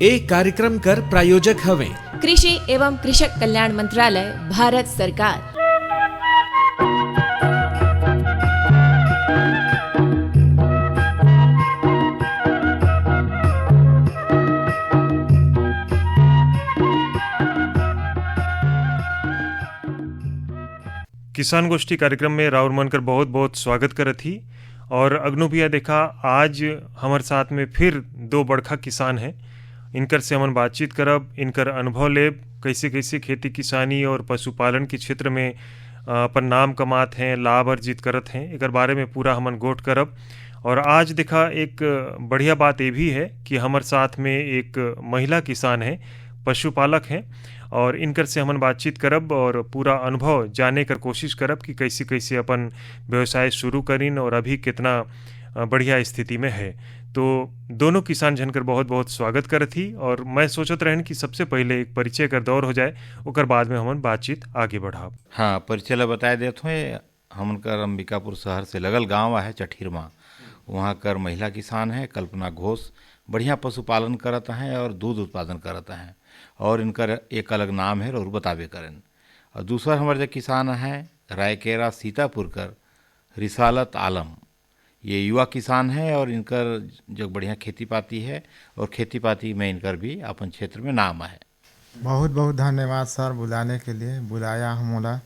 एक कार्यक्रम कर प्रायोजक हवे कृषि एवं कृषक कल्याण मंत्रालय, भारत सरकार। किसान गोष्ठी कार्यक्रम में राउर मनकर बहुत बहुत स्वागत करत ही। और अग्नु भैया देखा, आज हमारे साथ में फिर दो बड़खा किसान हैं। इनकर से हमन बातचीत करब, इनकर अनुभव लेब, कैसे कैसे खेती किसानी और पशुपालन के क्षेत्र में अपन नाम कमात हैं, लाभ अर्जित करत हैं, एकर बारे में पूरा हमन गोट करब। और आज देखा एक बढ़िया बात ये भी है कि हमारे साथ में एक महिला किसान है, पशुपालक हैं, और इनकर से हमन बातचीत करब और पूरा अनुभव जाने कर कोशिश करब कि कैसे कैसे अपन व्यवसाय शुरू करीन और अभी कितना बढ़िया स्थिति में है। तो दोनों किसान जनकर बहुत बहुत स्वागत करत ही। और मैं सोचत रहन कि सबसे पहले एक परिचय कर दौर हो जाए, ओकर बाद में हमन बातचीत आगे बढ़ाब। हाँ, परिचय ला बताए देत हुए। हमन कर अंबिकापुर शहर से लगल गांव है चठीरमा, वहाँ कर महिला किसान है कल्पना घोष। बढ़िया पशुपालन करत हैं और दूध उत्पादन करत हैं, और इनकर एक अलग नाम है और बताबे करें। और दूसरा हमारे जो किसान हैं रायकेरा सीतापुर कर रिसालत आलम, ये युवा किसान है और इनकर जो बढ़िया खेती पाती है, और खेती पाती में इनकर भी अपन क्षेत्र में नाम है। बहुत बहुत धन्यवाद सर बुलाने के लिए, बुलाया हमला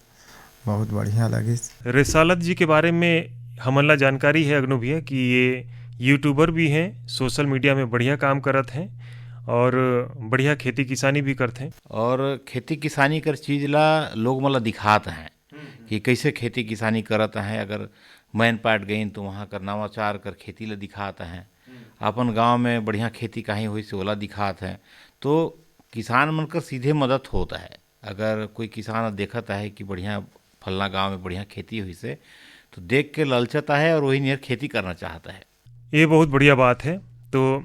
बहुत बढ़िया लगी। रिसालत जी के बारे में हमला जानकारी है अग्नु भैया कि ये यूट्यूबर भी हैं, सोशल मीडिया में बढ़िया काम करत हैं और बढ़िया खेती किसानी भी करते हैं। और खेती किसानी कर चीज़ ला लोग मतलब दिखाते हैं कि कैसे खेती किसानी करते हैं। अगर मैन पाट गई तो वहाँ कर नवाचार कर खेती ला दिखाते हैं। अपन गांव में बढ़िया खेती कहीं हुई से ओला दिखाते हैं। तो किसान मन कर सीधे मदद होता है। अगर कोई किसान देखता है कि बढ़िया फलना गांव में बढ़िया खेती हुई से, तो देख के ललचता है और वही नियर खेती करना चाहता है। ये बहुत बढ़िया बात है। तो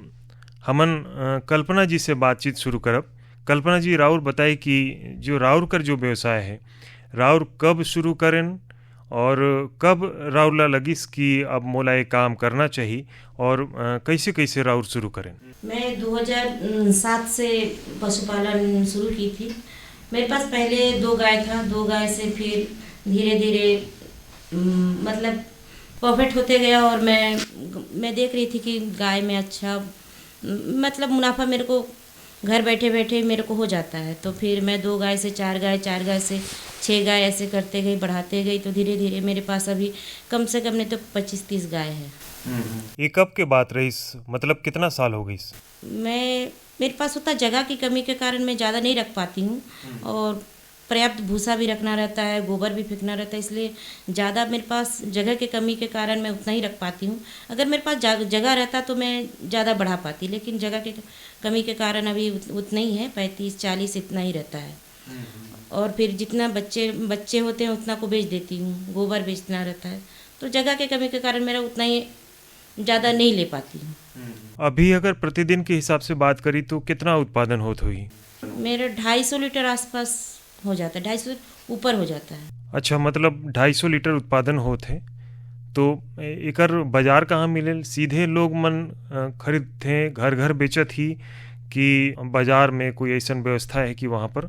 हमन कल्पना जी से बातचीत शुरू करब। कल्पना जी, राउर बताई कि जो राउर कर जो व्यवसाय है, राउर कब शुरू करें और कब राउर ला लगिस कि अब मोला ये काम करना चाहिए, और कैसे कैसे राउर शुरू करें? मैं 2007 से पशुपालन शुरू की थी। मेरे पास पहले 2 गाय था, 2 गाय से फिर धीरे धीरे मतलब प्रॉफिट होते गया, और मैं देख रही थी कि गाय में अच्छा मतलब मुनाफा मेरे को घर बैठे बैठे मेरे को हो जाता है। तो फिर मैं 2 गाय से 4 गाय, 4 गाय से 6 गाय ऐसे करते गई, बढ़ाते गई। तो धीरे धीरे मेरे पास अभी कम से कम नहीं तो 25-30 गाय है। ये कब के बात रही, मतलब कितना साल हो गई? मेरे पास उतना जगह की कमी के कारण मैं ज़्यादा नहीं रख पाती हूँ, और पर्याप्त भूसा भी रखना रहता है, गोबर भी फेंकना रहता है, इसलिए ज़्यादा मेरे पास जगह के कमी के कारण मैं उतना ही रख पाती हूँ। अगर मेरे पास जगह रहता तो मैं ज़्यादा बढ़ा पाती, लेकिन जगह के कमी के कारण अभी उतना ही है, 35-40 इतना ही रहता है। और फिर जितना बच्चे होते हैं उतना को बेच देती हूँ, गोबर बेचना रहता है। तो जगह के कमी के कारण मेरा उतना ही ज़्यादा नहीं ले पाती हूँ। अभी अगर प्रतिदिन के हिसाब से बात करी तो कितना उत्पादन होत हुई? मेरा 250 लीटर आसपास हो जाता है, 250 ऊपर हो जाता है। अच्छा, मतलब 250 लीटर उत्पादन होत है। तो एकर बाजार कहाँ मिले? सीधे लोग मन खरीदते हैं, घर घर बेचत ही, कि बाजार में कोई ऐसा व्यवस्था है कि वहाँ पर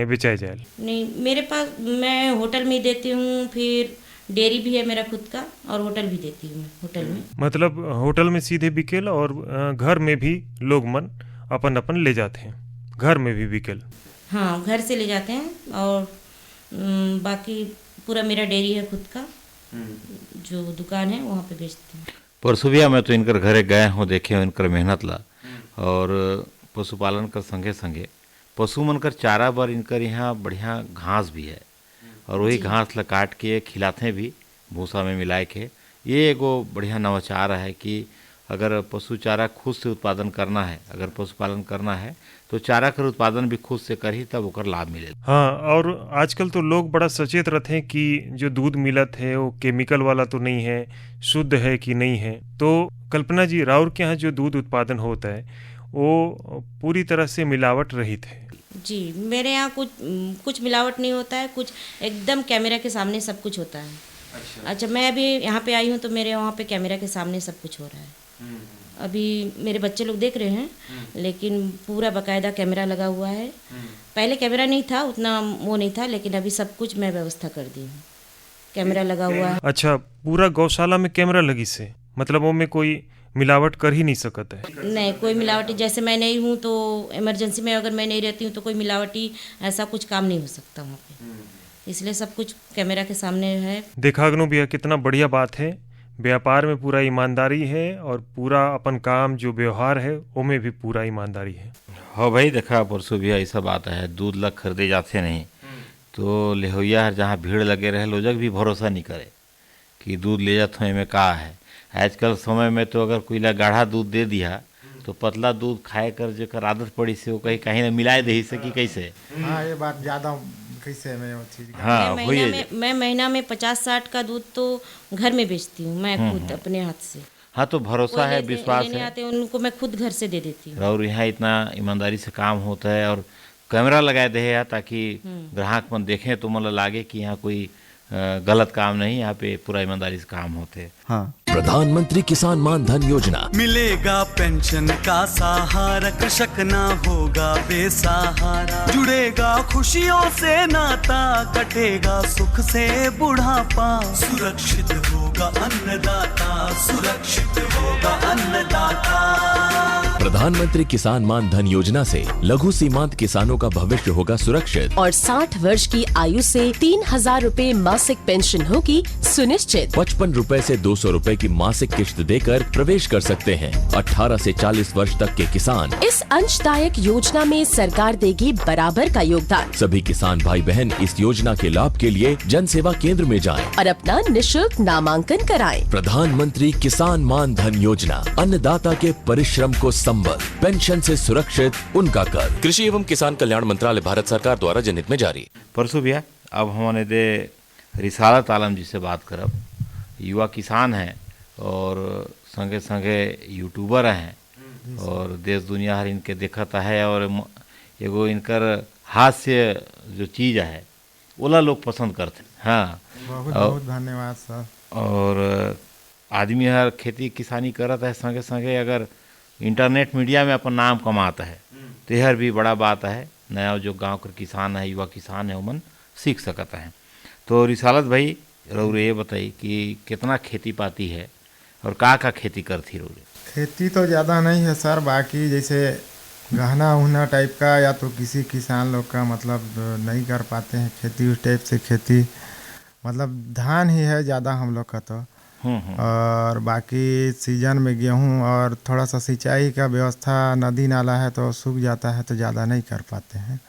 बेचा जाए? नहीं, मेरे पास मैं होटल में देती हूँ, फिर डेयरी भी है मेरा खुद का, और होटल भी देती हूँ होटल में। मतलब होटल में सीधे बिकेल, और घर में भी लोग मन अपन अपन ले जाते हैं, घर में भी बिकेल? हाँ, घर से ले जाते हैं, और बाकी पूरा मेरा डेयरी है खुद का, जो दुकान है वहाँ पे बेचते हैं। परसों भी मैं तो इनकर घरे गए हूँ, देखे हूँ इनकर मेहनत ला। और पशुपालन कर संगे संगे पशु मन कर चारा बर इनकर यहाँ बढ़िया घास भी है, और वही घास ला काट के खिलाते भी भूसा में मिलाए के। ये एगो बढ़िया नवाचार है कि अगर पशु चारा खुद से उत्पादन करना है, अगर पशुपालन करना है तो चारा कर उत्पादन भी खुद से करी, तब ओकर लाभ मिले। हाँ, और आजकल तो लोग बड़ा सचेत रहते हैं कि जो दूध मिलत है वो केमिकल वाला तो नहीं है, शुद्ध है कि नहीं है। तो कल्पना जी, राउर के यहाँ जो दूध उत्पादन होता है वो पूरी तरह से मिलावट रहित है? जी, मेरे यहाँ कुछ मिलावट नहीं होता है, कुछ एकदम कैमरा के सामने सब कुछ होता है। अच्छा, मैं अभी यहाँ पे आई हूँ तो मेरे वहाँ पे कैमरा के सामने सब कुछ हो रहा है। अभी मेरे बच्चे लोग देख रहे हैं, लेकिन पूरा बाकायदा कैमरा लगा हुआ है। पहले कैमरा नहीं था, उतना वो नहीं था, लेकिन अभी सब कुछ मैं व्यवस्था कर दी हूँ, कैमरा लगा हुआ है। अच्छा, पूरा गौशाला में कैमरा लगी से मतलब वो में कोई मिलावट कर ही नहीं सकता है? नहीं, कोई मिलावटी, जैसे मैं नहीं हूँ तो इमरजेंसी में अगर मैं नहीं रहती हूँ तो कोई मिलावटी ऐसा कुछ काम नहीं हो सकता वहाँ पे, इसलिए सब कुछ कैमरा के सामने है। देखा अगनू भैया, कितना बढ़िया बात है। व्यापार में पूरा ईमानदारी है और पूरा अपन काम जो व्यवहार है उनमें भी पूरा ईमानदारी है। हो भाई, देखा परसों भी ऐसा बात है, दूध लग खरीदे जाते नहीं तो लेहोइया जहाँ भीड़ लगे रहे लोजक भी भरोसा नहीं करे कि दूध ले जाते में का है। आजकल समय में तो अगर कोई ला गाढ़ा दूध दे दिया तो पतला दूध खाए कर जेकर आदत पड़ी से वो कहीं ना मिलाए दे ही सकी कैसे। हाँ, ये बात ज़्यादा कैसे में वो चीज़ हाँ, मैं महीना में 50-60 का दूध तो घर में बेचती हूँ, मैं खुद अपने हाथ से। हाँ, तो भरोसा है, विश्वास लेने है आते उनको मैं खुद घर से दे देती हूँ। और यहाँ इतना ईमानदारी से काम होता है और कैमरा लगाए दे है ताकि ग्राहक मन देखें तो मतलब लागे कि यहाँ कोई गलत काम नहीं, यहाँ पे पूरा ईमानदारी से काम होते हैं। हाँ। प्रधानमंत्री किसान मान धन योजना, मिलेगा पेंशन का सहारा, कृषक ना होगा बेसहारा, जुड़ेगा खुशियों से नाता, कटेगा सुख से बुढ़ापा, सुरक्षित होगा अन्नदाता, सुरक्षित होगा अन्नदाता। प्रधानमंत्री किसान मान धन योजना से लघु सीमांत किसानों का भविष्य होगा सुरक्षित और 60 वर्ष की आयु से 3,000 रूपए मासिक पेंशन होगी सुनिश्चित। 55 रूपए से 200 रूपए की मासिक किश्त देकर प्रवेश कर सकते हैं 18 से 40 वर्ष तक के किसान। इस अंशदायक योजना में सरकार देगी बराबर का योगदान। सभी किसान भाई बहन इस योजना के लाभ के लिए जन सेवा केंद्र में जाएं और अपना निशुल्क नामांकन कराएं। प्रधानमंत्री किसान मान धन योजना, अन्नदाता के परिश्रम को संबल, पेंशन से सुरक्षित उनका कर। कृषि एवं किसान कल्याण मंत्रालय, भारत सरकार द्वारा जनहित में जारी। परसों भैया, अब हमने दे रिसालत आलम जी से बात करब। युवा किसान हैं और संगे संगे यूट्यूबर हैं और देश दुनिया हर इनके देखता है और एगो इनकर हास्य जो चीज़ है ओला लोग पसंद करते। हाँ, बहुत बहुत धन्यवाद सर। और आदमी हर खेती किसानी करता है, संगे संगे अगर इंटरनेट मीडिया में अपन नाम कमाता है तो यह भी बड़ा बात है। नया जो गांव के किसान है, युवा किसान है, उमन सीख सकता है। तो रिसालत भाई, रौरे ये बताई कि कितना खेती पाती है और का खेती करती रौरे? खेती तो ज़्यादा नहीं है सर, बाकी जैसे गहना उहना टाइप का या तो किसी किसान लोग का मतलब नहीं कर पाते हैं खेती, उस टाइप से खेती मतलब धान ही है ज़्यादा हम लोग का तो। और बाकी सीजन में गेहूं और थोड़ा सा सिंचाई का व्यवस्था, नदी नाला है तो सूख जाता है तो ज़्यादा नहीं कर पाते हैं।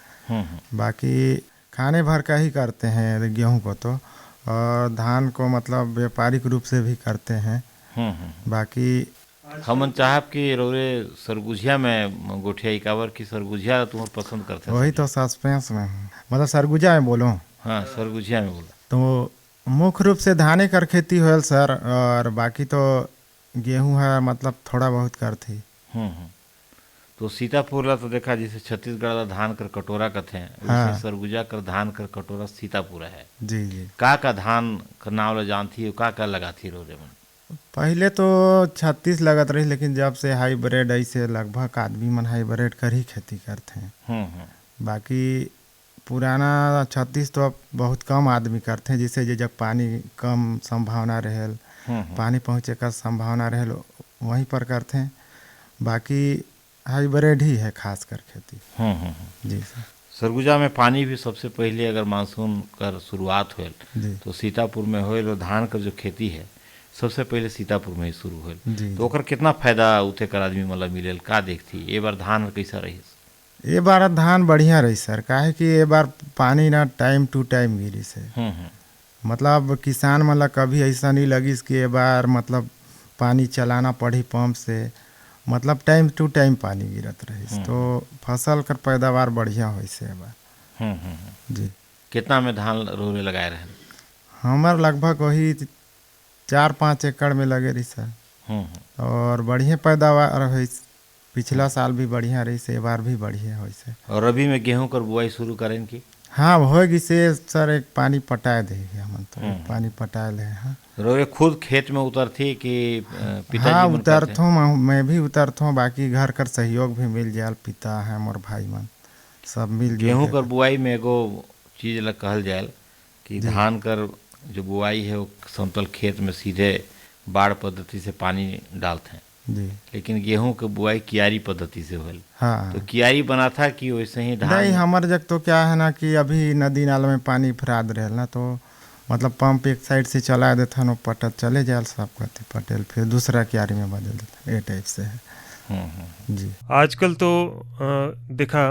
बाकी खाने भर का ही करते हैं गेहूं को तो, और धान को मतलब व्यापारिक रूप से भी करते हैं। बाकी हमन चाहब कि रौरे सरगुजिया में गोठिया इकावर की सरगुजिया तुम्हारे पसंद करते हैं? वही तो सस्पेंस में हूँ, मतलब सरगुजा में बोलो। हाँ, सरगुजिया में बोला तो मुख्य रूप से धाने कर खेती होल सर, और बाकी तो गेहूं है मतलब थोड़ा बहुत करती। तो सीतापुर ला तो देखा जैसे छत्तीसगढ़ ला धान कर कटोरा कहते हैं, हाँ। सरगुजा कर धान कर कटोरा सीतापुर है। जी जी। का धान का नाम ला जानती का लगाती रोरे मन? पहले तो 36 लगत रही, लेकिन जब से हाइब्रिड ऐसे लगभग आदमी मन हाइब्रिड कर ही खेती करते हैं। बाकी पुराना 36 तो अब बहुत कम आदमी करते हैं, जिससे जब पानी कम संभावना रहे, पानी पहुँचे का संभावना रहे वहीं पर करते हैं। बाकी हाइब्रिड ही है खास कर खेती। जी सर। सरगुजा में पानी भी सबसे पहले अगर मानसून कर शुरुआत होल तो सीतापुर में होल, और धान का जो खेती है सबसे पहले सीतापुर में ही शुरू होल। तो ओकर कितना फायदा उते कर आदमी मतलब मिलेल का देखती? ये बार धान कैसा रही? ये बार धान बढ़िया रही सर, काहे कि ये बार पानी ना टाइम टू टाइम गिरी से। मतलब किसान मतलब कभी ऐसा नहीं लगी कि ये बार मतलब पानी चलाना पड़ी पंप से, मतलब टाइम टू टाइम पानी गिरत रही, तो फसल कर पैदावार बढ़िया हो से बार। जी। कितना में धान रोरे लगाए रहे? हमार लगभग वही 4-5 एकड़ में लगे रही सर, और बढ़िया पैदावार हुई। पिछला साल भी बढ़िया रही से, बार भी बढ़िया हो से। और रबी में गेहूं कर बुआई शुरू करें की? हाँ होगी से सर एक पानी पटाए देगी हम तो पानी पटाए ले। हाँ रोरे खुद खेत में उतरती कि पिताजी हाँ मन उतरत हूँ, मैं भी उतरत हूँ, बाकी घर कर सहयोग भी मिल जाए, पिता है मोर भाई मन सब मिल जुल गेहूं के कर बुआई में एगो चीज ला कहल जाए कि धान कर जो बुआई है वो समतल खेत में सीधे बाढ़ पद्धति से पानी डालते हैं, जी। लेकिन गेहूं के बुआई कियारी पद्धति से होल। हाँ तो कियारी बना था कि वैसे ही धान? नहीं हमारे जग तो क्या है ना कि अभी नदी नाला में पानी फराद रहे ना, तो मतलब पंप एक साइड से चला देता है, पटत चले जाए सब कहते पटेल, फिर दूसरा क्यारी में बदल देता है, ये टाइप से है। जी आजकल तो देखा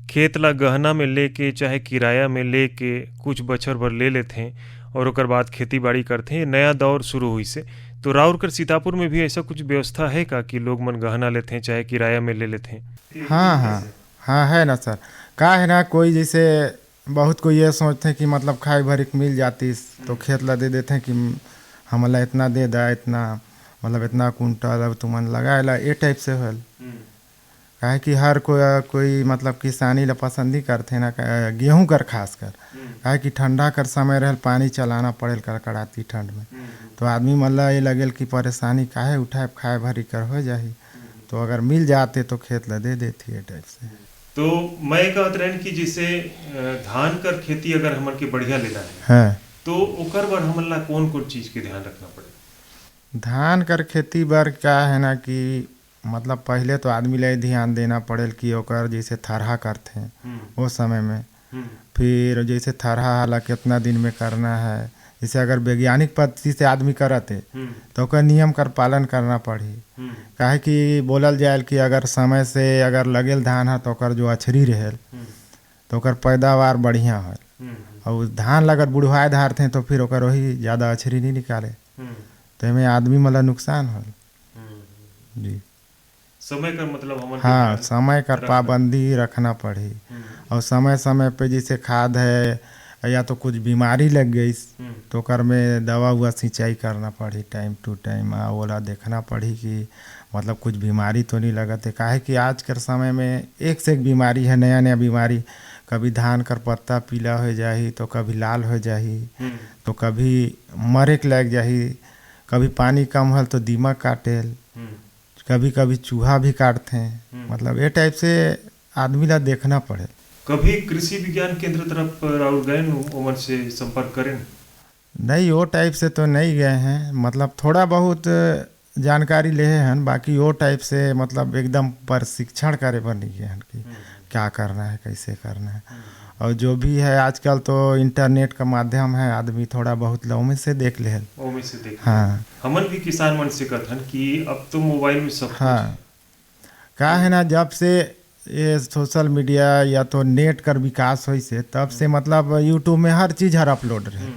खेत ला गहना में लेके चाहे किराया में लेके कुछ बछर भर ले लेते हैं और ओकर बाद खेती बाड़ी करते हैं। नया दौर शुरू हुई से तो राउरकर सीतापुर में भी ऐसा कुछ व्यवस्था है का कि लोग मन गहना लेते हैं चाहे किराया में ले लेते हैं? हाँ हाँ हाँ है ना सर। का है ना कोई जैसे बहुत कोई ये सोचते हैं कि मतलब खाए भरी मिल जाती तो खेत ला दे देते हैं कि हमला इतना दे दा, इतना मतलब इतना कुंटल अब तुमन लगाए ला, ये टाइप से होल। काहे कि हर कोई मतलब किसानी ला पसंद ही करते ना, गेहूं कर खास कर काहे कि ठंडा कर समय रहल पानी चलाना पड़ेल कड़कड़ाती ठंड में, तो आदमी मतलब ये लगेल कि परेशानी काहे उठाए खाए भरी कर हो जाही, तो अगर मिल जाते तो खेत ला दे देती है टाइप से। तो मैं कहत रहन कि जैसे धान कर खेती अगर हमन के बढ़िया लेना है तो ओकर बर हमन ला कौन कौन चीज के ध्यान रखना पड़े? धान कर खेती बर क्या है ना कि मतलब पहले तो आदमी ला ध्यान देना पड़ेल कि ओकर जैसे थरहा करते हैं वो समय में, फिर जैसे थरहा हाला कितना दिन में करना है, जैसे अगर वैज्ञानिक पद्धति से आदमी करते तो ओकर नियम कर पालन करना पड़ी। काहे कि बोलल जाए कि अगर समय से अगर लगेल धान है तो ओकर जो अछरी रहेल तो ओकर पैदावार बढ़िया हो, और धान अगर बुढ़वाए धारते हैं तो फिर ओकर वही ज़्यादा अछरी नहीं निकाले, तो हमें आदमी मतलब नुकसान हो। जी समय का मतलब हमन हाँ समय का पाबंदी रखना पड़ी, और समय समय पे जैसे खाद है या तो कुछ बीमारी लग गई तो ओकर में दवा हुआ सिंचाई करना पड़ी टाइम टू टाइम, ओला देखना पड़ी कि मतलब कुछ बीमारी तो नहीं लगते। काहे कि आज के समय में एक से एक बीमारी है, नया नया बीमारी, कभी धान कर पत्ता पीला हो जाही तो कभी लाल हो जाही, तो कभी मरे के लग जाही, कभी पानी कम हल तो दीमक काटेल, कभी कभी चूहा भी काटते हैं, मतलब ये टाइप से आदमी ला देखना पड़े। कभी कृषि विज्ञान केंद्र तरफ राउर गए ओमन से संपर्क करें? नहीं वो टाइप से तो नहीं गए हैं, मतलब थोड़ा बहुत जानकारी ले हैं, बाकी वो टाइप से मतलब एकदम प्रशिक्षण करे पर नहीं गए हैं कि क्या करना है कैसे करना है। और जो भी है आजकल तो इंटरनेट का माध्यम है, आदमी थोड़ा बहुत में से देख ले। ओमे से देख हाँ हमन भी किसान मन से कहथन कि अब तो मोबाइल में सब हाँ का है ना, जब से ये सोशल मीडिया या तो नेट कर विकास हुई से तब से मतलब यूट्यूब में हर चीज़ हर अपलोड रहे।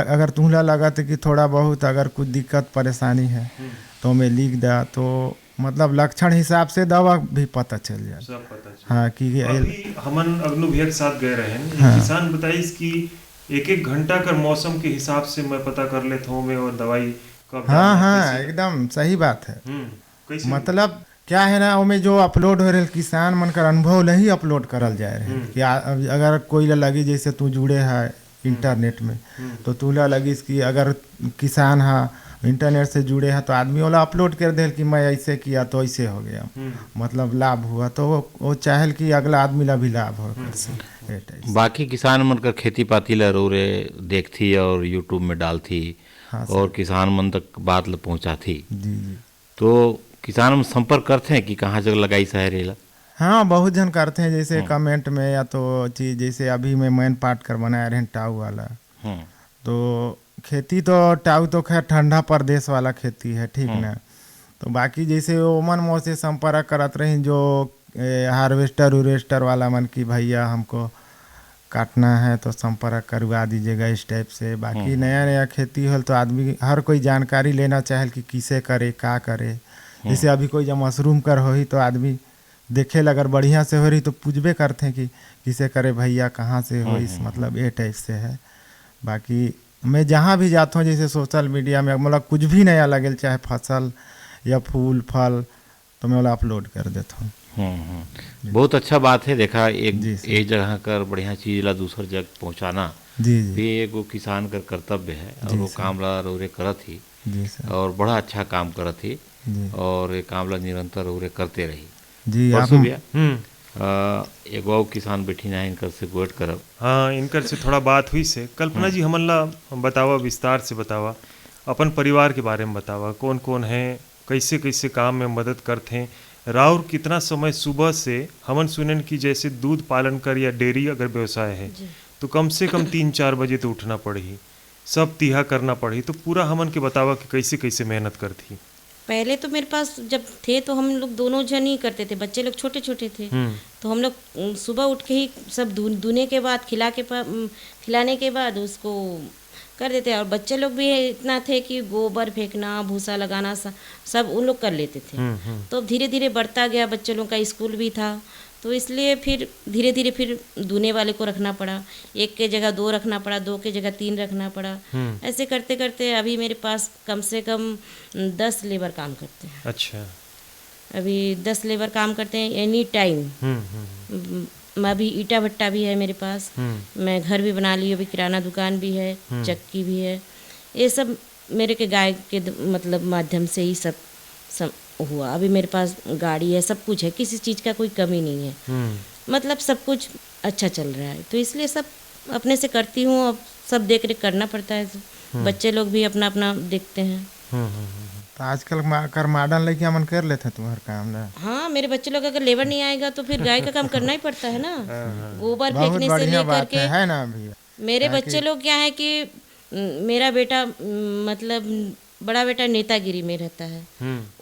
अगर तुम्हें लगा तो कि थोड़ा बहुत अगर कुछ दिक्कत परेशानी है तो मैं लिख दा, तो मतलब लक्षण हिसाब से दवा भी पता चल जाए। सब पता चल। हाँ कि अभी हमन अग्नु भैया के साथ गए रहे हैं। हाँ। किसान बताइस कि एक एक घंटा कर मौसम के हिसाब से मैं पता कर लेता हूँ मैं और दवाई कब हाँ डालना है, हाँ कैसे। एकदम सही बात है। कैसे? मतलब क्या है ना उसमें जो अपलोड हो रहे किसान मन का अनुभव नहीं अपलोड करल जाए रहे कि अगर कोई लगी जैसे तू जुड़े है इंटरनेट में तो तू लगी कि अगर किसान है इंटरनेट से जुड़े हैं तो आदमी वाला अपलोड कर दे कि मैं ऐसे किया तो ऐसे हो गया, मतलब लाभ हुआ, तो वो चाहल कि अगला आदमी ला भी लाभ हो। बाकी किसान मन कर खेती पाती ला रोरे देखती और यूट्यूब में डालती। हाँ और किसान मन तक बात ला पहुँचाती। जी जी तो किसान मन संपर्क करते हैं कि कहाँ जगह लगाई शहर ला? हाँ बहुत जन करते हैं, जैसे कमेंट में या तो चीज जैसे अभी मैं मैन पाट कर बनाया रहे टाऊ वाला, तो खेती तो टाऊ तो खैर ठंडा प्रदेश वाला खेती है ठीक ना, तो बाकी जैसे ओमन मो से संपर्क करत रही जो हार्वेस्टर उर्वेस्टर वाला मन की भैया हमको काटना है तो संपर्क करवा दीजिएगा इस टाइप से। बाकी नया नया खेती हो तो आदमी हर कोई जानकारी लेना चाहे कि किसे करे का करे, जैसे अभी कोई जब मशरूम कर हो ही तो आदमी देखे अगर बढ़िया से हो रही तो पूछबे करते हैं कि किसे करे भैया कहाँ से हो, इस मतलब ये टाइप से है। बाकी मैं जहाँ भी जाता हूँ जैसे सोशल मीडिया में मतलब कुछ भी नया लगे चाहे फसल या फूल फल तो मैं वाला अपलोड कर देता हूँ। बहुत अच्छा बात है। देखा एक जी सर। एक जगह कर बढ़िया चीज ला दूसर जगह पहुंचाना जी जी भी एगो किसान कर कर्तव्य है, और जी वो सर। काम ला रौरे करत ही, जी सर। और बड़ा अच्छा काम करत ही, जी और ये काम ला निरंतर रौरे करते रही। जी आप परसों भैया हम्म। एगो और किसान बैठी ना इनकर से गोट करब। हाँ, इनकर से थोड़ा बात हुई से। कल्पना जी हमन ला बतावा, विस्तार से बतावा, अपन परिवार के बारे में बतावा, कौन कौन है, कैसे कैसे काम में मदद करते हैं, राउर कितना समय सुबह से। हमन सुनन की जैसे दूध पालन कर या डेयरी अगर व्यवसाय है तो कम से कम 3-4 बजे तो उठना पड़ी, सब तिहा करना पड़ी, तो पूरा हमन के बतावा कि कैसे कैसे मेहनत करती। पहले तो मेरे पास जब थे तो हम लोग दोनों जन ही करते थे, बच्चे लोग छोटे छोटे थे। तो हम लोग सुबह उठ के ही सब धुने के बाद खिलाने के बाद उसको कर देते। और बच्चे लोग भी इतना थे कि गोबर फेंकना, भूसा लगाना सब उन लोग कर लेते थे। तो धीरे धीरे बढ़ता गया, बच्चे लोग का स्कूल भी था, तो इसलिए फिर धीरे धीरे फिर धुने वाले को रखना पड़ा, 1 के जगह 2 रखना पड़ा, 2 के जगह 3 रखना पड़ा। ऐसे करते करते अभी मेरे पास कम से कम 10 लेबर काम करते हैं। अच्छा। अभी 10 लेबर काम करते हैं एनी टाइम। मैं अभी ईटा भट्टा भी है मेरे पास, मैं घर भी बना ली, अभी किराना दुकान भी है, चक्की भी है। ये सब मेरे के गाय के मतलब माध्यम से ही सब हुआ। अभी मेरे पास गाड़ी है, सब कुछ है, किसी चीज़ का कोई कमी नहीं है। मतलब सब कुछ अच्छा चल रहा है, तो इसलिए सब अपने से करती हूँ। अब सब देख रेख करना पड़ता है, बच्चे लोग भी अपना अपना देखते हैं। तो आजकल कर मॉडर्न लड़कियां मन कर लेते तुम्हार काम ना। हाँ, मेरे बच्चे लोग अगर लेबर नहीं आएगा तो फिर गाय का काम करना ही पड़ता है ना। गोबर बहुत फेंकने से बढ़िया लेकर बात के है ना भैया। मेरे बच्चे लोग क्या है कि मेरा बेटा मतलब बड़ा बेटा नेतागिरी में रहता है,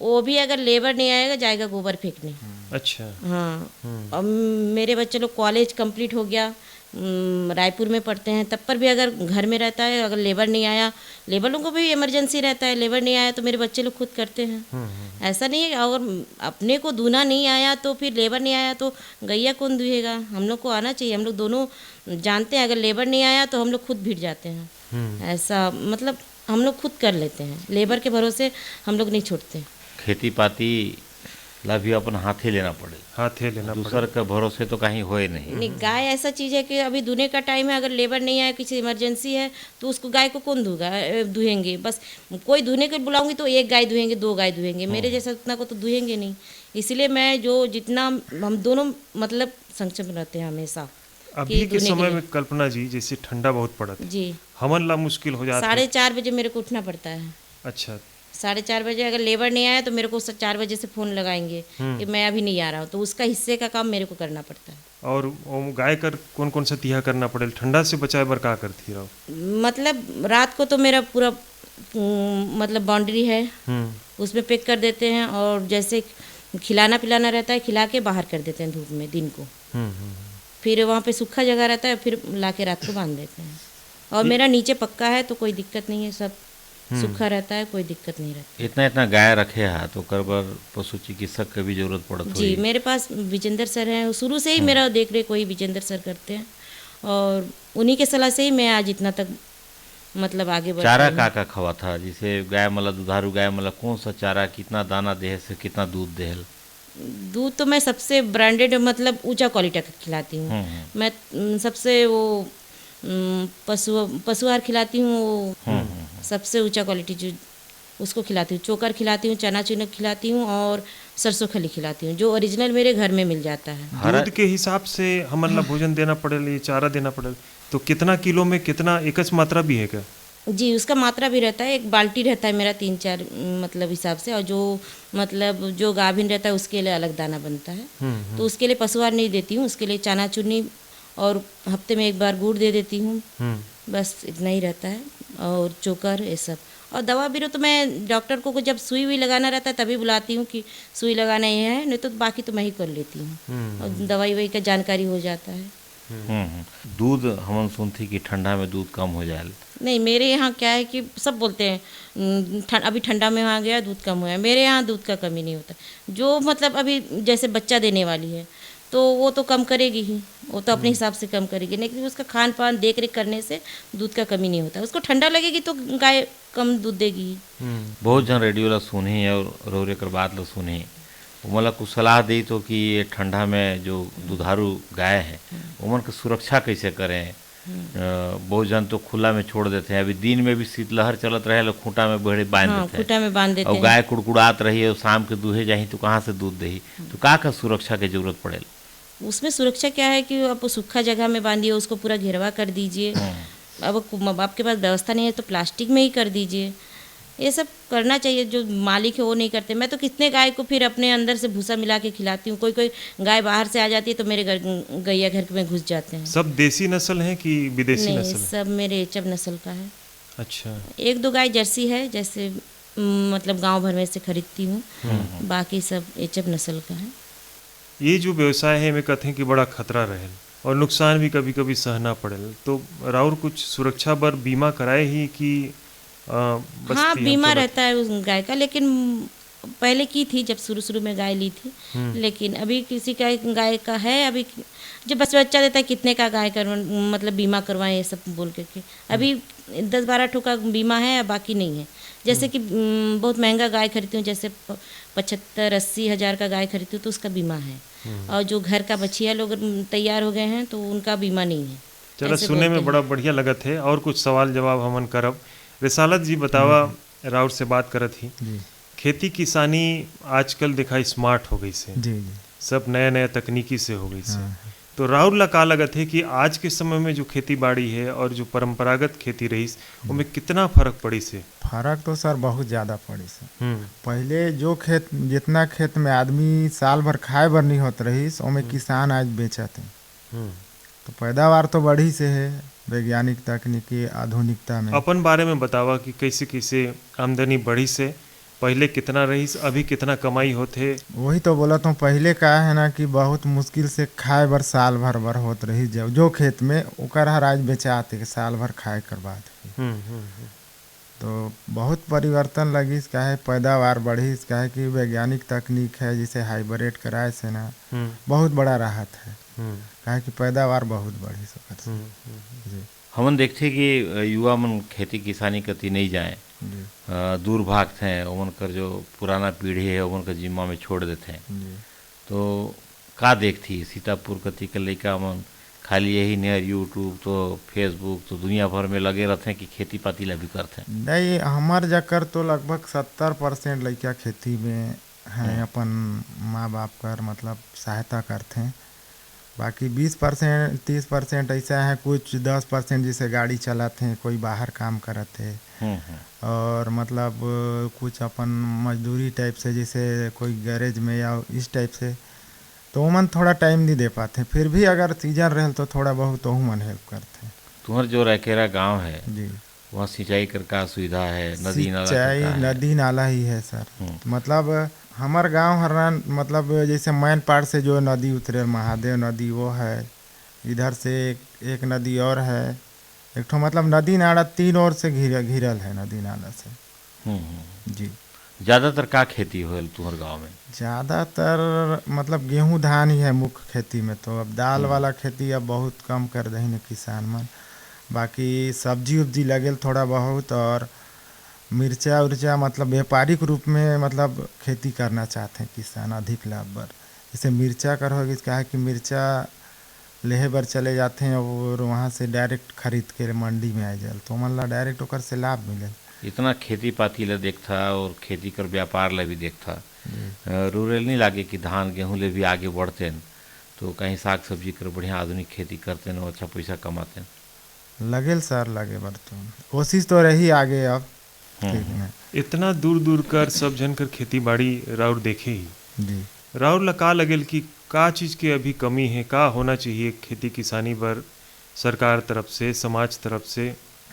वो भी अगर लेबर नहीं आएगा जाएगा गोबर फेंकने। अच्छा। हाँ, और मेरे बच्चे लोग कॉलेज कंप्लीट हो गया, रायपुर में पढ़ते हैं, तब पर भी अगर घर में रहता है, अगर लेबर नहीं आया, लेबर लोगों को भी इमरजेंसी रहता है, लेबर नहीं आया तो मेरे बच्चे लोग खुद करते हैं। ऐसा नहीं है, और अपने को दूना नहीं आया तो फिर लेबर नहीं आया तो गैया कौन दुहेगा, हम लोग को आना चाहिए। हम लोग दोनों जानते हैं, अगर लेबर नहीं आया तो हम लोग खुद भिड़ जाते हैं। ऐसा मतलब हम लोग खुद कर लेते हैं, लेबर के भरोसे हम लोग नहीं छोड़ते। खेती पाती ला भी अपन हाथे लेना पड़े, हाथे लेना दूसर के भरोसे तो कहीं होए नहीं। नहीं, गाय ऐसा चीज़ है कि अभी दुने का टाइम है, अगर लेबर नहीं आया, किसी इमरजेंसी है तो उसको गाय को कौन दुहेंगे। बस कोई धुने को बुलाऊंगी तो 1 गाय दुहेंगे, 2 गाय दुहेंगे, मेरे जैसा उतना को तो दुहेंगे नहीं। इसलिए मैं जितना हम दोनों मतलब संक्षेप में रहते हैं हमेशा। अभी के समय में कल्पना जी जैसे ठंडा बहुत पड़ा था, जी हमन ला मुश्किल हो जाता है। 4:30 बजे मेरे को उठना पड़ता है। अच्छा। 4:30 बजे अगर लेबर नहीं आया तो मेरे को 4 बजे से फ़ोन लगाएंगे कि मैं अभी नहीं आ रहा हूँ, तो उसका हिस्से का काम मेरे को करना पड़ता है। और गाय कर कौन कौन सा तिहा करना पड़े, ठंडा से बचाए बर का करती रहो? मतलब रात को तो मेरा पूरा मतलब बाउंड्री है, उसमें पैक कर देते हैं, और जैसे खिलाना पिलाना रहता है, खिला के बाहर कर देते हैं धूप में दिन को। फिर वहाँ पे सूखा जगह रहता है, फिर ला के रात को बांध देते हैं। और मेरा नीचे पक्का है तो कोई दिक्कत नहीं है, सब सूखा रहता है, कोई दिक्कत नहीं रहती। इतना गाय रखे है तो करबर पशु चिकित्सक की भी जरूरत पड़ती जी, मेरे पास विजेंद्र सर हैं, शुरू से ही मेरा देख रेख वही विजेंद्र सर करते हैं, और उन्हीं के सलाह से ही मैं आज इतना तक मतलब आगे बढ़। चारा का खवा था, जैसे गाय मतलब दुधारू गाय मतलब कौन सा चारा, कितना दाना देहे से कितना दूध देहल? दूध तो मैं सबसे ब्रांडेड मतलब ऊंचा क्वालिटी का खिलाती हूँ। मैं सबसे वो पशु आहार खिलाती हूँ, वो सबसे ऊंचा क्वालिटी जो उसको खिलाती हूँ। चोकर खिलाती हूँ, चना चुनक खिलाती हूँ, और सरसों खली खिलाती हूँ, जो ओरिजिनल मेरे घर में मिल जाता है। दूध के हिसाब से हमन ला भोजन देना पड़ेल, ये चारा देना पड़ेल, तो कितना किलो में कितना एकच मात्रा भी है क्या? जी, उसका मात्रा भी रहता है, एक बाल्टी रहता है मेरा 3-4 मतलब हिसाब से, और जो गाभिन रहता है उसके लिए अलग दाना बनता है। तो उसके लिए पशु आहार नहीं देती हूँ, उसके लिए चना चुनी और हफ्ते में 1 बार गुड़ दे देती हूँ, बस इतना ही रहता है, और चोकर ये सब। और दवा बीरो तो मैं डॉक्टर को जब सुई हुई लगाना रहता है तभी बुलाती हूँ कि सुई लगाना ये है, नहीं तो बाकी तो मैं ही कर लेती हूँ, और दवाई वही का जानकारी हो जाता है। दूध हम सुनती कि ठंडा में दूध कम हो जाए? नहीं, मेरे यहाँ क्या है कि सब बोलते हैं अभी ठंडा में आ गया दूध कम हुआ है, मेरे यहाँ दूध का कमी नहीं होता। जो मतलब अभी जैसे बच्चा देने वाली है तो वो तो कम करेगी ही, वो तो अपने हिसाब से कम करेगी, लेकिन उसका खान पान देख रेख करने से दूध का कमी नहीं होता। उसको ठंडा लगेगी तो गाय कम दूध देगी। बहुत जन रेडियो ला सुनी और रोरे कर बात ला सुनी मोला कुछ सलाह दी तो कि ये ठंडा में जो दुधारू गाय है उमन की सुरक्षा कैसे करें। बहुत जन तो खुला में छोड़ देते हैं, अभी दिन में भी शीतलहर चलत रहे लोग खूंटा में बड़े बांध देते हैं, खूंटा में बांध देते और हैं। गाय कुड़कुड़ात रही है, शाम के दूहे जाही तो कहाँ से दूध दही, तो का सुरक्षा की जरूरत पड़ेला। उसमें सुरक्षा क्या है कि आप सूखा जगह में बांधिए, उसको पूरा घेरवा कर दीजिए। अब आपके पास व्यवस्था नहीं है तो प्लास्टिक में ही कर दीजिए। ये सब करना चाहिए, जो मालिक है वो नहीं करते। मैं तो कितने गाय को फिर अपने अंदर से भूसा मिला के खिलाती हूँ। कोई कोई गाय बाहर से आ जाती है तो मेरे गैया घर में घुस जाते हैं। सब देसी नस्ल है कि विदेशी नहीं, नस्ल है? सब मेरे एचएफ नस्ल का है। अच्छा। एक दो गाय जर्सी है, जैसे मतलब गांव भर में से खरीदती हूँ, बाकी सब एचएफ नस्ल का है। ये जो व्यवसाय है में कहते हैं कि बड़ा खतरा रहेल और नुकसान भी कभी कभी सहना पड़ेल, तो राउर कुछ सुरक्षा बर बीमा कराए ही कि बस हाँ, हम बीमा तो रहता है उस गाय का, लेकिन पहले की थी जब शुरू में गाय ली थी। लेकिन अभी किसी का गाय का है, अभी जब बच्चा देता है कितने का गाय कर मतलब बीमा करवाएं ये सब बोल के अभी 10-12 ठो का बीमा है, बाकी नहीं है। जैसे कि बहुत महंगा गाय खरीदती हूँ, जैसे 75-80 हज़ार का गाय खरीदती हूँ तो उसका बीमा है। और जो घर का बछिया लोग तैयार हो गए हैं तो उनका बीमा नहीं है। चलो, ऐसे सुने बोलते में हैं। बड़ा बढ़िया लगत है। और कुछ सवाल जवाब हमन करब। रिसालत जी बतावा, राउर से बात करत ही, जी खेती किसानी आजकल देखा स्मार्ट हो गई से, जी जी सब नया नया तकनीकी से हो गई से। हाँ। तो राहुल ला का लगत है कि आज के समय में जो खेती बाड़ी है और जो परंपरागत खेती रही उनमें कितना फर्क पड़ी से? फर्क तो सर बहुत ज़्यादा पड़ी सर। हम्म पहले जो खेत जितना खेत में आदमी साल भर खाए बर नहीं होत रही, ओमे किसान आज बेचत हैं। हम्म। तो पैदावार तो बढ़ी से है वैज्ञानिक तकनीकी आधुनिकता में। अपन बारे में बतावा कि कैसे कैसे आमदनी बढ़ी से, पहले कितना रही, अभी कितना कमाई होते? वही तो बोला तो पहले का है ना कि बहुत मुश्किल से खाए बर साल भर होत रही, जो खेत में ओकर हर आज बेचाते कि साल भर खाए कर बाद। तो बहुत परिवर्तन लगी, क्या है पैदावार बढ़ी, क्या है कि वैज्ञानिक तकनीक है जिसे हाइब्रिड कराए से ना बहुत बड़ा राहत है, क्या है कि पैदावार बहुत बढ़ी सकत है। जी हमन देखते कि युवा मन खेती किसानी कति नहीं जाए, दूर भागते हैं, उमन कर जो पुराना पीढ़ी है उमन का जिम्मा में छोड़ देते हैं। जी तो का देखती सीतापुर कति के लड़का मन खाली यही नियर यूट्यूब तो फेसबुक तो दुनिया भर में लगे रहते हैं कि खेती पाती ला भी करते हैं। नहीं, हमार जकर तो लगभग 70% लड़का खेती में हैं, अपन माँ बाप कर मतलब सहायता करते हैं। बाकी 20% 30% ऐसा है, कुछ 10% जैसे गाड़ी चलाते हैं, कोई बाहर काम करते हैं, और मतलब कुछ अपन मजदूरी टाइप से, जैसे कोई गैरेज में या इस टाइप से, तो मन थोड़ा टाइम नहीं दे पाते। फिर भी अगर सीजन रहे तो थोड़ा बहुत मन हेल्प करते हैं। तुम्हार जो रैकेरा गांव है जी, वहाँ सिंचाई कर का सुविधा है? नदी नाला सिंचाई नदी नाला ही है सर। मतलब हमार गांव हरना मतलब जैसे मैन पार से जो नदी उतरे महादेव नदी वो है, इधर से एक नदी और है, एक ठो मतलब नदी नाला 3 ओर से घिरल है नदी नाला से। जी। ज़्यादातर का खेती होल तुम्हारे गांव में? ज़्यादातर मतलब गेहूं धान ही है मुख्य खेती में। तो अब दाल वाला खेती अब बहुत कम कर दही ने किसान मन। बाकी सब्जी उब्जी लगेल थोड़ा बहुत, और मिर्चा उर्चा मतलब व्यापारिक रूप में मतलब खेती करना चाहते हैं किसान अधिक लाभ बर। जैसे मिर्चा कर होगी, क्या है कि मिर्चा लेहे बर चले जाते हैं और वहाँ से डायरेक्ट खरीद के मंडी में आ जाए, तो मतलब डायरेक्ट ओकर से लाभ मिले। इतना खेती पाती ला देखता और खेती कर व्यापार ला भी देखता, रूरल नहीं लागे कि धान गेहूँ ले भी आगे बढ़ते हैं, तो कहीं साग सब्जी कर बढ़िया आधुनिक खेती करते हैं, अच्छा पैसा कमाते हैं? लगेल सर, लगे बर तो कोशिश तो रही आगे अब। ठीक है। इतना दूर दूर कर सब जन कर खेती बाड़ी राउर देखे ही, जी राउर ला का लगेल कि का चीज़ की अभी कमी है, का होना चाहिए खेती किसानी पर सरकार तरफ से, समाज तरफ से,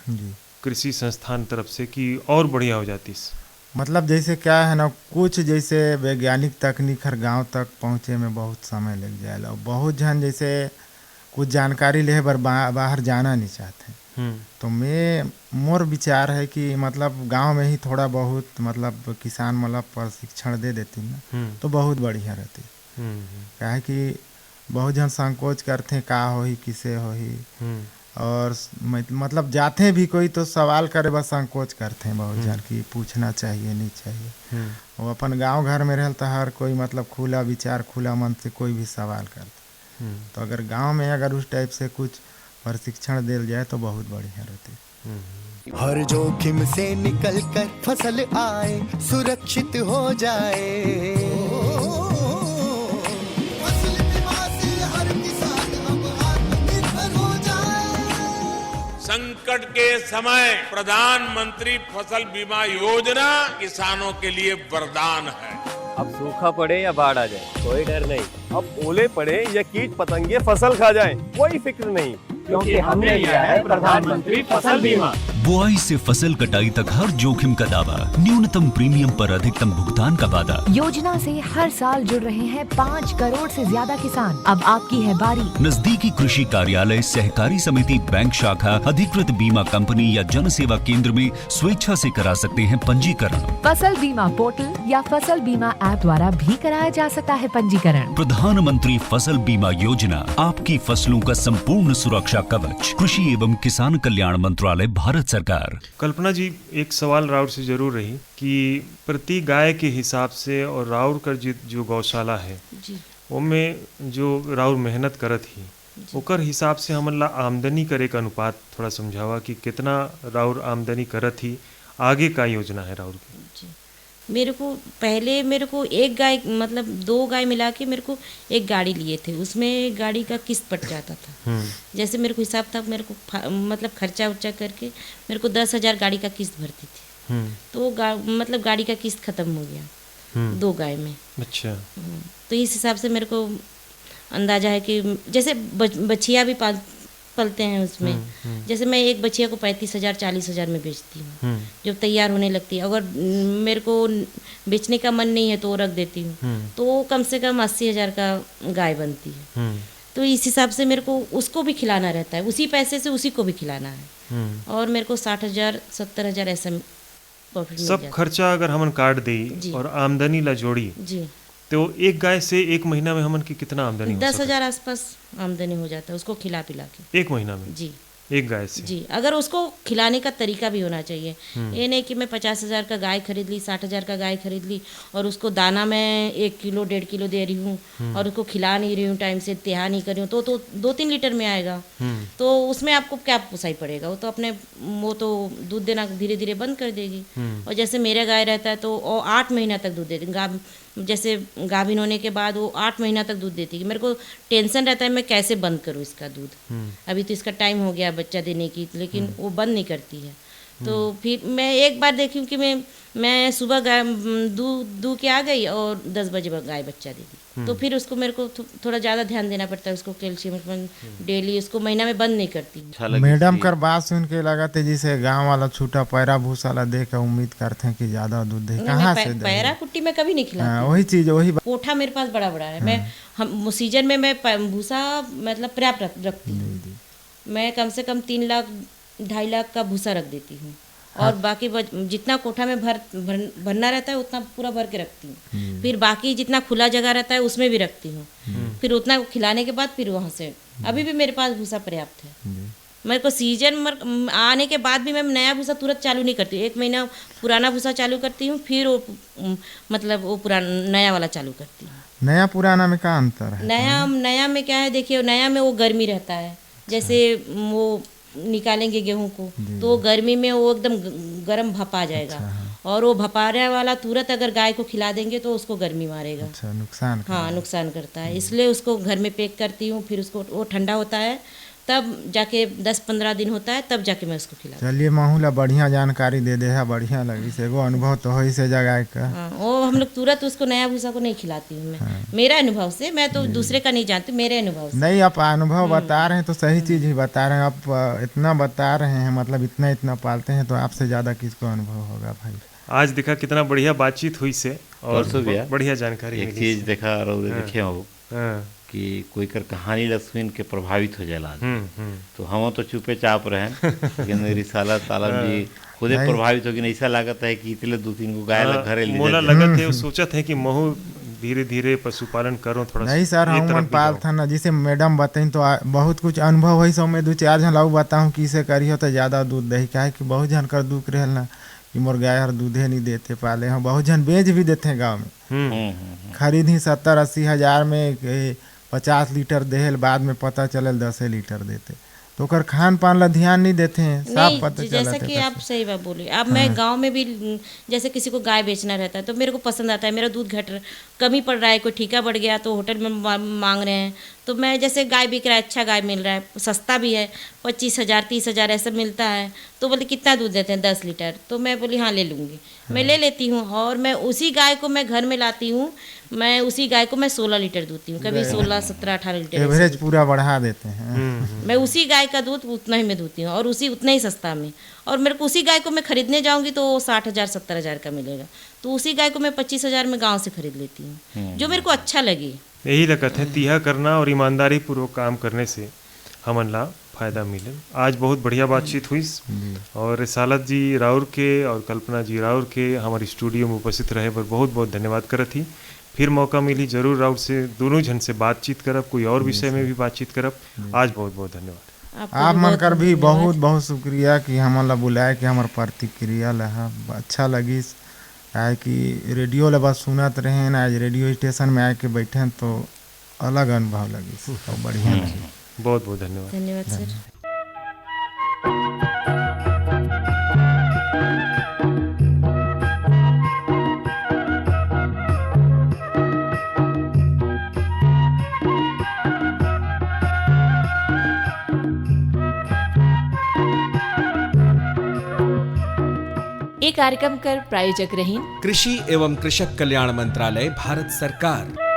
जी कृषि संस्थान तरफ से, कि और बढ़िया हो जाती? मतलब जैसे क्या है ना, कुछ जैसे वैज्ञानिक तकनीक हर गांव तक पहुँचे में बहुत समय लग जाएगा, और बहुत जन जैसे कुछ जानकारी ले बर बाहर जाना नहीं चाहते। तो मोर विचार है कि मतलब गांव में ही थोड़ा बहुत मतलब किसान मतलब प्रशिक्षण दे देती ना, तो बहुत बढ़िया रहती। क्या है कि बहुत जन संकोच करते हैं का होही किसे होही, और मतलब जाते भी कोई तो सवाल करे बस संकोच करते हैं बहुत जन कि पूछना चाहिए नहीं चाहिए। वो अपन गांव घर में रहता हर कोई मतलब खुला विचार खुला मन से कोई भी सवाल करता। तो अगर गांव में अगर उस टाइप से कुछ प्रशिक्षण दिल जाए तो बहुत बढ़िया रहती। हर जोखिम से निकल कर फसल आए सुरक्षित हो जाए, फसल बीमा से हर किसान अब आत्मनिर्भर हो जाए। संकट के समय प्रधानमंत्री फसल बीमा योजना किसानों के लिए वरदान है। अब सूखा पड़े या बाढ़ आ जाए कोई डर नहीं, अब ओले पड़े या कीट पतंगे फसल खा जाए कोई फिक्र नहीं, क्योंकि हमने लिया है प्रधानमंत्री फसल बीमा। बुआई से फसल कटाई तक हर जोखिम का दावा, न्यूनतम प्रीमियम पर अधिकतम भुगतान का वादा। योजना से हर साल जुड़ रहे हैं 5 करोड़ से ज्यादा किसान। अब आपकी है बारी। नजदीकी कृषि कार्यालय, सहकारी समिति, बैंक शाखा, अधिकृत बीमा कंपनी या जन सेवा केंद्र में स्वेच्छा से करा सकते हैं पंजीकरण। फसल बीमा पोर्टल या फसल बीमा ऐप द्वारा भी कराया जा सकता है पंजीकरण। प्रधानमंत्री फसल बीमा योजना, आपकी फसलों का संपूर्ण सुरक्षा कवच। कृषि एवं किसान कल्याण मंत्रालय, भारत सरकार। कल्पना जी, एक सवाल राउर से जरूर रही कि प्रति गाय के हिसाब से और राउर कर जो गौशाला है उनमें जो राउर मेहनत करत ही ओकर हिसाब से हमन ला आमदनी करे का अनुपात थोड़ा समझावा कि कितना राउर आमदनी करत ही, आगे का योजना है राउर की? मेरे को एक गाय मतलब 2 गाय मिला के मेरे को एक गाड़ी लिए थे, उसमें गाड़ी का किस्त पड़ जाता था। जैसे मेरे को हिसाब था, मेरे को मतलब खर्चा उर्चा करके मेरे को 10,000 गाड़ी का किस्त भरती थी। तो मतलब गाड़ी का किस्त खत्म हो गया 2 गाय में। अच्छा। तो इस हिसाब से मेरे को अंदाजा है कि जैसे बछिया भी पलते हैं उसमें, जैसे मैं एक बछिया को 35,000 40,000 में बेचती हूँ जब तैयार होने लगती है। अगर मेरे को बेचने का मन नहीं है तो रख देती हूँ, तो कम से कम 80,000 का गाय बनती है। तो इस हिसाब से मेरे को उसको भी खिलाना रहता है, उसी पैसे से उसी को भी खिलाना है। और मेरे को 60,000 70,000 ऐसा प्रॉफिट मिल जाता है। सब खर्चा अगर हमन काट दी और आमदनी ला जोड़ी जी, तो एक गाय से एक महीना में हमन की कितना आमदनी हो 10,000 आसपास आमदनी हो जाता है उसको खिला पिला के एक महीना में? जी, एक गाय से। जी, अगर उसको खिलाने का तरीका भी होना चाहिए। ये नहीं कि मैं 50,000 का गाय खरीद ली, 60,000 का गाय खरीद ली और उसको दाना मैं 1 किलो 1.5 किलो दे रही हूँ और उसको खिला नहीं रही हूँ, टाइम से तिहा नहीं कर रही हूँ, तो 2-3 लीटर में आएगा। तो उसमें आपको क्या पुसाई पड़ेगा? वो तो दूध देना धीरे धीरे बंद कर देगी। और जैसे मेरा गाय रहता है तो 8 महीना तक दूध देती, जैसे गाभिन होने के बाद वो 8 महीना तक दूध देती है। मेरे को टेंशन रहता है मैं कैसे बंद करूँ इसका दूध। अभी तो इसका टाइम हो गया बच्चा देने की, लेकिन वो बंद नहीं करती है। तो फिर मैं एक बार देखी कि मैं सुबह गाय दूध के आ गई और 10 बजे गाय बच्चा दे दी। तो फिर उसको मेरे को थोड़ा ज़्यादा ध्यान देना पड़ता है, उसको कैल्शियम डेली उसको महीना में बंद नहीं करती। मैडम कर बात सुन के लगा थे जैसे गांव वाला छूटा पैरा भूसा ला दे के उम्मीद करते हैं कि ज़्यादा दूध दे, कहाँ से दे? पैरा कुट्टी में कभी नहीं खिलाती। वही चीज़ वही कोठा मेरे पास बड़ा बड़ा है। हम सीजन में मैं भूसा मतलब पर्याप्त रखती हूँ। मैं कम से कम 3 लाख 2.5 लाख का भूसा रख देती हूँ और बाकी जितना कोठा में भरना रहता है उतना पूरा भर के रखती हूँ। फिर बाकी जितना खुला जगह रहता है उसमें भी रखती हूँ। फिर उतना खिलाने के बाद फिर वहाँ से अभी भी मेरे पास भूसा पर्याप्त है। मेरे को सीजन आने के बाद भी मैं नया भूसा तुरंत चालू नहीं करती हूँ। 1 महीना पुराना भूसा चालू करती हूँ, फिर वो पुराना नया वाला चालू करती हूँ। नया पुराना में क्या अंतर है? नया में क्या है, देखिए नया में वो गर्मी रहता है। जैसे वो निकालेंगे गेहूं को तो गर्मी में वो एकदम गर्म भपा जाएगा। और वो भपारे वाला तुरंत अगर गाय को खिला देंगे तो उसको गर्मी मारेगा। नुकसान करता है। इसलिए उसको घर में पैक करती हूँ, फिर उसको वो ठंडा होता है तब जाके 10-15 दिन होता है तब जाके मैं उसको खिलाती हूँ। चलिए माहौला बढ़िया जानकारी दे है, बढ़िया लगी से वो अनुभव तो हो ही से जगह का। वो हम लोग तुरंत उसको नया भूसा को नहीं खिलाती हूँ मैं। मेरा अनुभव से, मैं तो दूसरे का नहीं जानती, मेरे अनुभव से। नहीं, आप अनुभव बता रहे हैं तो सही चीज़ ही बता रहे हैं। आप इतना बता रहे हैं मतलब इतना पालते हैं तो आपसे ज़्यादा किसको अनुभव होगा भाई। आज देखा कितना बढ़िया बातचीत हुई से और बढ़िया जानकारी। एक चीज देखा और देखे हो कि कोई कर कहानी ला सुन के प्रभावित हो जाला। तो हम तो चुपे चाप रहे लेकिन रिसाला तालब जी खुदे प्रभावित हो गई। ऐसा लागत है कि इतने 2-3 गो गाय घरे ले मोला लगत है सोचत है कि महू धीरे धीरे पशुपालन करो थोड़ा नहीं सर, ये हम तरफ मन भी पाल जाओ। था ना, जैसे मैडम बताई तो बहुत कुछ अनुभव है, सो मैं 2-4 जन लोग बताऊँ कि इसे करियो तो ज़्यादा दूध दही, काहे कि बहुत जन कर दुख रहल ना कि मोर गाय हर दूधे नहीं देते पाले हैं, बहुत जन बेच भी देते हैं गाँव में, खरीद ही 70-80 हज़ार में 50 लीटर देहल, बाद में पता चलल 10 लीटर देते, तो ओकर खान पान ला ध्यान नहीं देते हैं, साफ पता जैसा चलता कि है। आप सही बात बोले। अब मैं गांव में भी जैसे किसी को गाय बेचना रहता है तो मेरे को पसंद आता है, मेरा दूध कमी पड़ रहा है, कोई ठीका बढ़ गया तो होटल में मांग रहे हैं, तो मैं जैसे गाय बिक रहा है, अच्छा गाय मिल रहा है, सस्ता भी है, 25,000 30,000 ऐसा मिलता है, तो बोले कितना दूध देते हैं 10 लीटर, तो मैं बोली हाँ ले लूँगी, मैं ले लेती हूँ। और मैं उसी गाय को मैं घर में लाती हूँ, मैं उसी गाय को मैं 16 लीटर दूती हूँ, कभी 16, 17, 18 लीटर ऐसे एवरेज दूध। पूरा बढ़ा देते हैं। मैं उसी गाय का दूध उतना ही मैं दूती हूँ और उसी उतना ही सस्ता में, और मेरे को उसी गाय को मैं खरीदने जाऊँगी तो 60,000 70,000 का मिलेगा, तो उसी गाय को मैं 25,000 में गांव से खरीद लेती हूँ, जो मेरे को अच्छा लगे। यही लगत है, तिहा करना और ईमानदारी पूर्वक काम करने से हमन ला फायदा मिले। आज बहुत बढ़िया बातचीत हुई और रिसालत जी राउर के और कल्पना जी राउर के हमारे स्टूडियो में उपस्थित रहे पर बहुत बहुत धन्यवाद करत ही। फिर मौका मिली जरूर राउर से दोनों जन से बातचीत करब, कोई और विषय में भी बातचीत करब। आज बहुत बहुत धन्यवाद। आप मन कर भी बहुत बहुत शुक्रिया कि हमन ला बुलाए, कि हमार प्रतिक्रिया ला अच्छा लगी, काहे कि रेडियो ला बस सुनत रहे ना, आज रेडियो स्टेशन में आके बैठे तो अलग अनुभव लगी और बढ़िया लगी। बहुत बहुत धन्यवाद। धन्यवाद सर। ये कार्यक्रम कर प्रायोजक रही कृषि एवं कृषक कल्याण मंत्रालय, भारत सरकार।